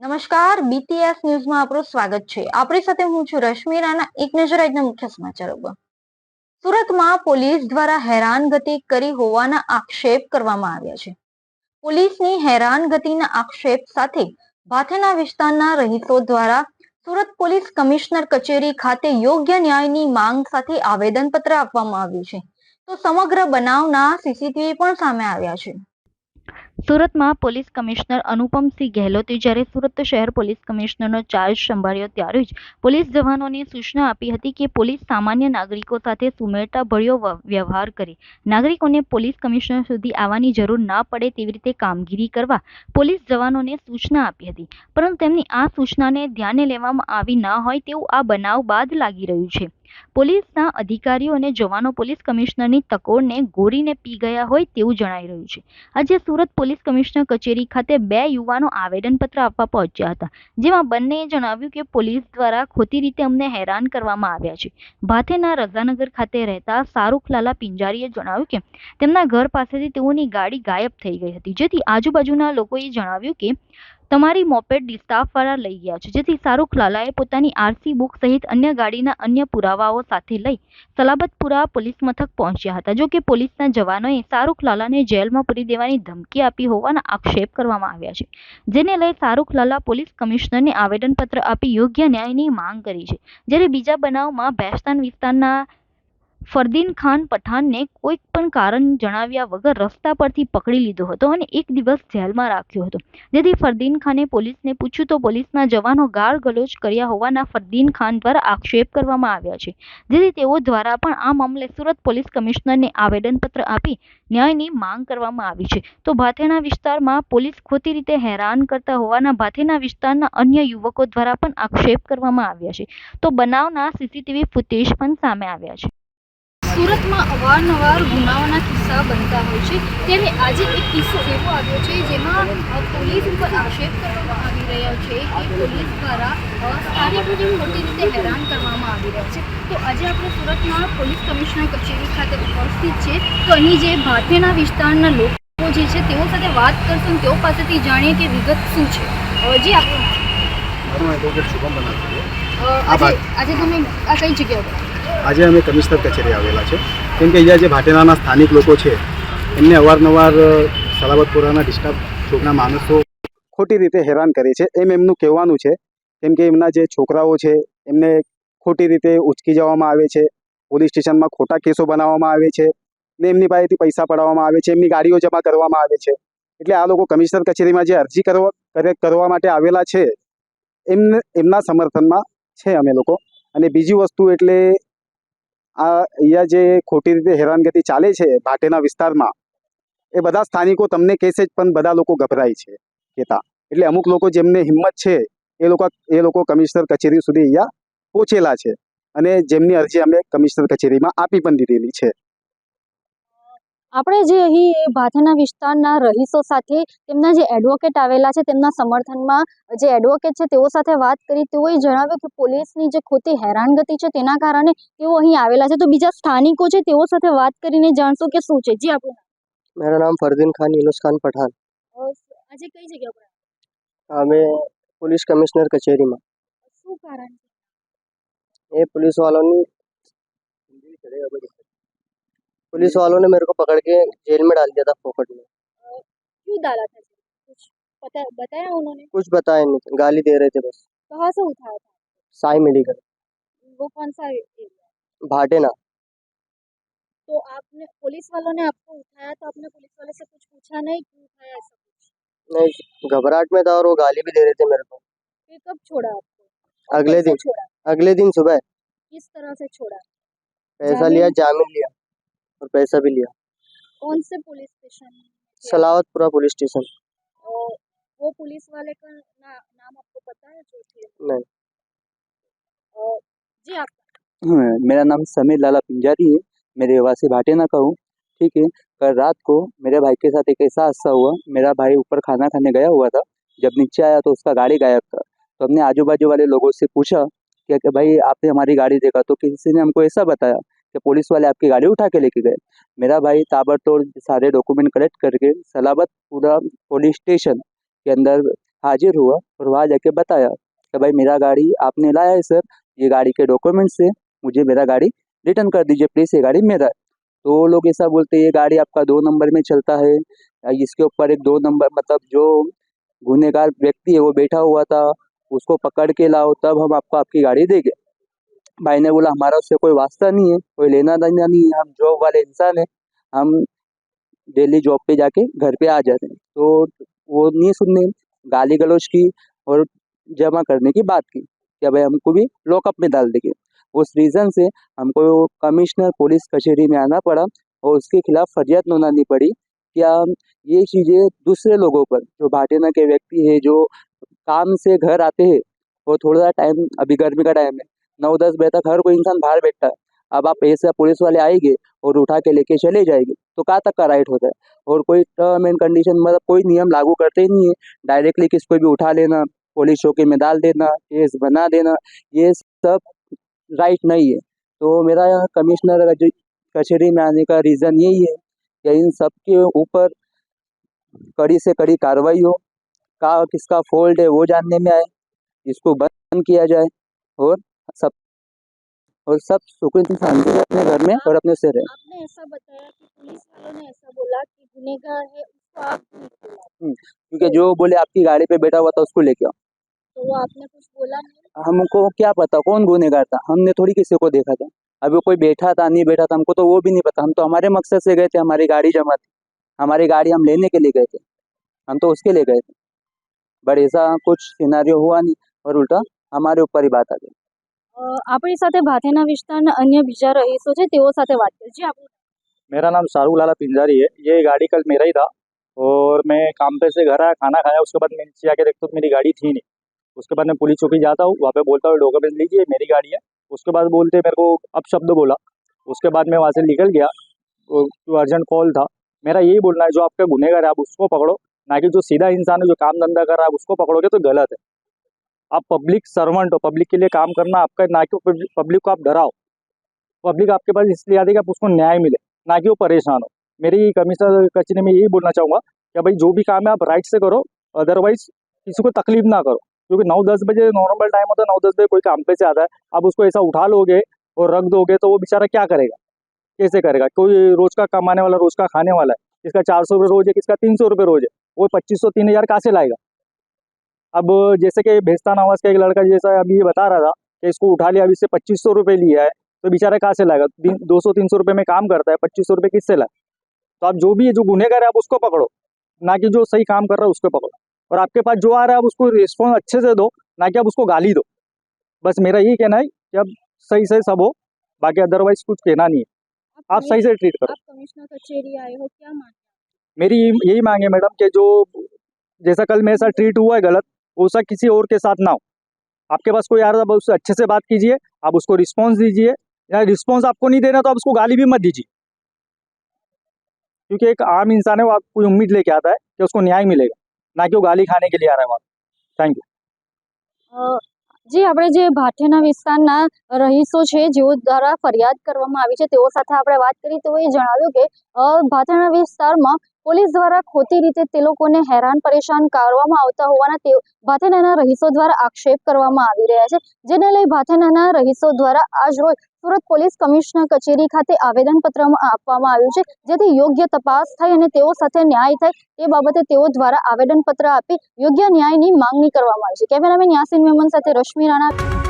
નમસ્કાર, બીટીએસ ન્યૂઝમાં આપનું સ્વાગત છે। આપણી સાથે હું છું રશ્મિ રાણા। એક નજર આજના મુખ્ય સમાચારો પર। સુરતમાં પોલીસ દ્વારા હેરાનગતિ કરી હોવાના આક્ષેપ કરવામાં આવ્યા છે। પોલીસની હેરાનગતિના આક્ષેપ સાથે ભાથેના વિસ્તારના રહીશો દ્વારા સુરત પોલીસ કમિશનર કચેરી ખાતે યોગ્ય ન્યાયની માંગ સાથે આવેદનપત્ર આપવામાં આવ્યું છે। તો સમગ્ર બનાવના સીસીટીવી પણ સામે આવ્યા છે। સુરતમાં પોલીસ કમિશનર અનુપમસિંહ ગેહલોતે જ્યારે સુરત શહેર પોલીસ કમિશનરનો ચાર્જ સંભાળ્યો ત્યારે જ પોલીસ જવાનોને સૂચના આપી હતી કે પોલીસ સામાન્ય નાગરિકો સાથે સુમેળતાભર્યો વ્યવહાર કરે, નાગરિકોને પોલીસ કમિશનર સુધી આવવાની જરૂર ના પડે તેવી રીતે કામગીરી કરવા પોલીસ જવાનોને સૂચના આપી હતી। પરંતુ તેમની આ સૂચનાને ધ્યાને લેવામાં આવી ન હોય તેવું આ બનાવ બાદ લાગી રહ્યું છે। પોલીસના અધિકારીઓ અને જવાનો પોલીસ કમિશનરની તકોડને ગોળીને પી ગયા હોય તેવું જણાઈ રહ્યું છે। આજે સુરત પોલીસ કમિશનર કચેરી ખાતે બે યુવાનો આવેદનપત્ર આપવા પહોંચ્યા હતા, જેમાં બંનેએ જણાવ્યું કે પોલીસ દ્વારા ખોટી રીતે અમને હેરાન કરવામાં આવ્યા છે। ભાથેના રઝાનગર ખાતે રહેતા શાહરૂખલાલા પિંજારીએ જણાવ્યું કે તેમના ઘર પાસેથી તેઓની ગાડી ગાયબ થઈ ગઈ હતી, જેથી આજુબાજુના લોકોએ જણાવ્યું કે તમારી મોપેડ સ્ટાફવાળા લઈ ગયા છે, જેથી શાહરૂખલાલાએ પોતાની આરસી બુક સહિત અન્ય ગાડીના અન્ય પુરાવાઓ સાથે લઈ સલાબતપુરા પોલીસ મથક પહોંચ્યા હતા। જો કે પોલીસના જવાનોએ શાહરૂખલાલાને જેલમાં પૂરી દેવાની ધમકી આપી હોવાના આક્ષેપ કરવામાં આવ્યા છે, જેને લઈ શાહરૂખલાલા પોલીસ કમિશનરને આવેદનપત્ર આપી યોગ્ય ન્યાયની માંગ કરી છે। જ્યારે બીજા બનાવમાં બેસ્તાન વિસ્તારના ફરદીન ખાન પઠાણને કોઈ પણ કારણ જણાવ્યા વગર રસ્તા પરથી પકડી લીધો હતો અને એક દિવસ જેલમાં રાખ્યો હતો, જેથી ફરદીન ખાને પોલીસને પૂછ્યું તો પોલીસના જવાનો ગાળ ગલોચ કર્યા હોવાના ફરદીન ખાન દ્વારા આક્ષેપ કરવામાં આવ્યા છે, જેથી તેઓ દ્વારા પણ આ મામલે સુરત પોલીસ કમિશનરને આવેદનપત્ર આપી ન્યાયની માંગ કરવામાં આવી છે। તો ભાથેના વિસ્તારમાં પોલીસ ખોટી રીતે હેરાન કરતા હોવાના ભાથેના વિસ્તારના અન્ય યુવકો દ્વારા પણ આક્ષેપ કરવામાં આવ્યા છે। તો બનાવના સીસીટીવી ફૂટેજ પણ સામે આવ્યા છે। સુરતમાં અવારનવાર ગુનાઓના કિસ્સા બનતા હોય છે, ત્યારે આજે એક કિસ્સો એવો આવ્યો છે જેમાં પોલીસ ઉપર આક્ષેપ કરવામાં આવી રહ્યા છે કે પોલીસ દ્વારા સ્થાનિકોને ખોટી રીતે હેરાન કરવામાં આવી રહ્યા છે। તો આજે આપણે સુરતમાં પોલીસ કમિશનર કચેરી ખાતે ઉપસ્થિત છે, તો અહીં જે ભાથેના વિસ્તારના લોકો જે છે તેઓ સાથે વાત કરશું, તેઓ પાસેથી જાણીએ કે વિગત શું છે। જી આપણું આજે તમે આ કઈ જગ્યા પર? આજે અમે કમિશનર કચેરી આવેલા છે, કેમ કે અહીંયા જે ભાટેનાના સ્થાનિક લોકો છે એમને અવારનવાર સલાબતપુરાના ડિસ્ટર્બ ચોકના માણસો ખોટી રીતે હેરાન કરે છે, એમ એમનું કહેવાનું છે। કેમ કે એમના જે છોકરાઓ છે એમને ખોટી રીતે ઉચકી જવામાં આવે છે, પોલીસ સ્ટેશનમાં ખોટા કેસો બનાવવામાં આવે છે ને એમની પાસેથી પૈસા પડાવવામાં આવે છે, એમની ગાડીઓ જમા કરવામાં આવે છે। એટલે આ લોકો કમિશનર કચેરીમાં જે અરજી કરવા માટે આવેલા છે એમના સમર્થનમાં છે અમે લોકો। અને બીજી વસ્તુ એટલે અહીંયા જે ખોટી રીતે હેરાનગતિ ચાલે છે ભાટેના વિસ્તારમાં, એ બધા સ્થાનિકો તમને કહેશે જ, પણ બધા લોકો ગભરાય છે કહેતા। એટલે અમુક લોકો જેમને હિંમત છે એ લોકો કમિશનર કચેરી સુધી અહીંયા પહોંચેલા છે અને જેમની અરજી અમે કમિશનર કચેરીમાં આપી પણ દીધેલી છે। આપણે જે અહીં ભાથેના વિસ્તારના રહીશો સાથે તેમના જે એડવોકેટ આવેલા છે તેમના સમર્થનમાં જે એડવોકેટ છે તેઓ સાથે વાત કરી, તેઓએ જણાવ્યું કે પોલીસની જે ખોટી હેરાનગતિ છે તેના કારણે તેઓ અહીં આવેલા છે। તો બીજા સ્થાનિકો છે તેઓ સાથે વાત કરીને જાણશો કે શું છે। જી આપણું? मेरा नाम फरदीन खान यूनुस खान पठान। આજે કઈ જગ્યા પર? हमें पुलिस कमिश्नर कचेरी में શું કારણ છે? ये पुलिस वालों ने मेरे को पकड़ के जेल में डाल दिया था फोकट में। क्यों डाला था? कुछ बताया उन्होंने? कुछ बताया नहीं, गाली दे रहे थे बस। कहाँ से उठाया था? साई मेडिकल वो कौन सा एरिया? भाटेना। तो आपने पुलिस वालों ने आपको उठाया तो आपने पुलिस वाले से कुछ पूछा नहीं क्यों उठाया, ऐसा कुछ? नहीं, घबराहट में था और वो गाली भी दे रहे थे मेरे को। फिर कब छोड़ा आपको? अगले दिन सुबह। किस तरह से छोड़ा? पैसा लिया, जामीन लिया और पैसा भी लिया। कौन से police station? Salabatpura police station. वो पुलिस वाले का नाम आपको पता है जो थे? नहीं। जी आप? मेरा नाम समीर लाला पिंजारी है, मैं रहवासी भाटेना का हूँ। ठीक है, कल रात को मेरे भाई के साथ एक ऐसा हादसा हुआ। मेरा भाई ऊपर खाना खाने गया हुआ था, जब नीचे आया तो उसका गाड़ी गायब था। तो हमने आजू बाजू वाले लोगों से पूछा कि भाई आपने हमारी गाड़ी देखा? तो किसी ने हमको ऐसा बताया कि पुलिस वाले आपकी गाड़ी उठा के लेके गए। मेरा भाई ताबड़तोड़ सारे डॉक्यूमेंट कलेक्ट करके सलाबतपुरा पुलिस स्टेशन के अंदर हाजिर हुआ और वहाँ जाके बताया कि भाई मेरा गाड़ी आपने लाया है सर, ये गाड़ी के डॉक्यूमेंट्स है, मुझे मेरा गाड़ी रिटर्न कर दीजिए प्लीज़, ये गाड़ी मेरा है। तो वो लोग ऐसा बोलते ये गाड़ी आपका 2 नंबर में चलता है, इसके ऊपर एक 2 नंबर मतलब जो गुनहगार व्यक्ति है वो बैठा हुआ था, उसको पकड़ के लाओ तब हम आपको आपकी गाड़ी देंगे। भाई ने बोला हमारा उससे कोई वास्ता नहीं है, कोई लेना देना नहीं है, हम जॉब वाले इंसान हैं, हम डेली जॉब पे जाके घर पे आ जाते हैं। तो वो नहीं सुनने, गाली गलौज की और जमा करने की बात की कि भाई हमको भी लॉकअप में डाल देंगे। उस रीज़न से हमको कमिश्नर पुलिस कचहरी में आना पड़ा और उसके खिलाफ फरियाद नोंदानी पड़ी। क्या ये चीज़ें दूसरे लोगों पर, जो भाटेना के व्यक्ति है, जो काम से घर आते हैं, वो थोड़ा टाइम, अभी गर्मी का टाइम है, 9-10 बजे तक हर कोई इंसान बाहर बैठता है। अब आप ऐसा पुलिस वाले आएंगे और उठा के लेके चले जाएंगे तो कहाँ तक का राइट होता है? और कोई टर्म एंड कंडीशन मतलब कोई नियम लागू करते ही नहीं है, डायरेक्टली किसको भी उठा लेना, पुलिस चौकी में डाल देना, केस बना देना, ये सब राइट नहीं है। तो मेरा यहाँ कमिश्नर कचहरी में आने का रीज़न यही है कि इन सब के ऊपर कड़ी से कड़ी कार्रवाई हो, का किसका फॉल्ट है वो जानने में आए, इसको बंद किया जाए और सब सुकून से शांति से अपने घर में और अपने से रहे। आपने ऐसा बताया कि पुलिस वालों ने ऐसा बोला कि गुनहगार है उसको आप नहीं बुलाओ, क्योंकि जो बोले आपकी गाड़ी पे बैठा हुआ था उसको लेके आओ, तो वो आपने कुछ बोला नहीं? हमको क्या पता कौन गुनहगार था, हमने थोड़ी किसी को देखा था। अभी कोई बैठा था नहीं बैठा था हमको तो वो भी नहीं पता, हम तो हमारे मकसद से गए थे, हमारी गाड़ी जमा थी, हमारी गाड़ी हम लेने के लिए गए थे, हम तो उसके लिए गए थे। बट ऐसा कुछ सिनारियो हुआ नहीं और उल्टा हमारे ऊपर ही बात आ गई। આપણી સાથે ભાથેના વિસ્તારના અન્ય બીજા રહીશો છે તેઓ સાથે વાત કરીએ છીએ આપણે। मेरा नाम शाहरुख लाला पिंजारी है। ये गाड़ी कल मेरा ही था और मैं काम पे से घर आया, खाना खाया, उसके बाद मैं नीचे आके देखता हूँ मेरी गाड़ी थी नहीं। उसके बाद मैं पुलिस चौकी जाता हूँ, वहाँ पे बोलता हूँ डॉक्यूमेंट लीजिए मेरी गाड़ी है। उसके बाद बोलते मेरे को अपशब्द बोला। उसके बाद मैं वहाँ से निकल गया, तो अर्जेंट कॉल था। मेरा यही बोलना है जो आपका गुनहगार है आप उसको पकड़ो, ना कि जो सीधा इंसान है जो काम धंधा कर रहा है उसको पकड़ोगे तो गलत है। आप पब्लिक सर्वेंट हो, पब्लिक के लिए काम करना आपका, ना कि पब्लिक को आप डराओ। पब्लिक आपके पास इसलिए आती है कि आप उसको न्याय मिले, ना कि वो परेशान हो। मेरी कमिश्नर कचहरी में यही बोलना चाहूँगा कि भाई जो भी काम है आप राइट से करो, अदरवाइज किसी को तकलीफ ना करो। क्योंकि 9-10 बजे नॉर्मल टाइम होता है, 9-10 बजे कोई काम पे से आता है, आप उसको ऐसा उठा लोगे और रख दोगे तो वो बेचारा क्या करेगा, कैसे करेगा? कोई रोज का कमाने वाला, रोज का खाने वाला है, किसका 400 रुपये रोज है, किसका 300 रुपये रोज है, वो 2500-3000 कहाँ से लाएगा? अब जैसे कि भेस्तान आवास का एक लड़का जैसा अभी ये बता रहा था कि इसको उठा लिया, अभी इससे 2500 रुपये लिया है, तो बेचारा कहाँ से लाएगा? 200-300 रुपये में काम करता है, 2500 रुपये किससे लाए? तो आप जो भी है, जो गुनहगार है आप उसको पकड़ो, ना कि जो सही काम कर रहा है उसको पकड़ो। और आपके पास जो आ रहा है आप उसको रिस्पॉन्स अच्छे से दो, ना कि आप उसको गाली दो। बस मेरा यही कहना है कि अब सही से सब हो, बाकी अदरवाइज कुछ कहना नहीं है, आप सही से ट्रीट करो। आप कमिश्नर कचेरी आए हो, क्या मांग? मेरी यही मांग है मैडम कि जो जैसा कल मेरे साथ ट्रीट हुआ है गलत, वैसा किसी और के साथ ना हो। आपके पास कोई आ रहा है उससे अच्छे से बात कीजिए, आप उसको रिस्पॉन्स दीजिए, या रिस्पॉन्स आपको नहीं देना तो आप उसको गाली भी मत दीजिए। क्योंकि एक आम इंसान है, वो आप कोई उम्मीद लेके आता है कि उसको न्याय मिलेगा, ना कि वो गाली खाने के लिए आ रहा है वहाँ। Thank you. જે આપણે જે ભાઠેના વિસ્તારના રહીશો છે જેઓ દ્વારા ફરિયાદ કરવામાં આવી છે તેઓ સાથે આપણે વાત કરી, તેઓએ જણાવ્યું કે ભાઠેના વિસ્તારમાં પોલીસ દ્વારા ખોટી રીતે તે લોકોને હેરાન પરેશાન કરવામાં આવતા હોવાના તેઓ ભાથેનાના રહીશો દ્વારા આક્ષેપ કરવામાં આવી રહ્યા છે, જેને લઈ ભાથેનાના રહીશો દ્વારા આજ રોજ સુરત પોલીસ કમિશનર કચેરી ખાતે આવેદનપત્ર આપવામાં આવ્યું છે, જેથી યોગ્ય તપાસ થાય અને તેઓ સાથે ન્યાય થાય તે બાબતે તેઓ દ્વારા આવેદનપત્ર આપી યોગ્ય ન્યાયની માંગણી કરવામાં આવી છે। કેમેરામેન યાસીન મેમન સાથે રશ્મિ રાણા।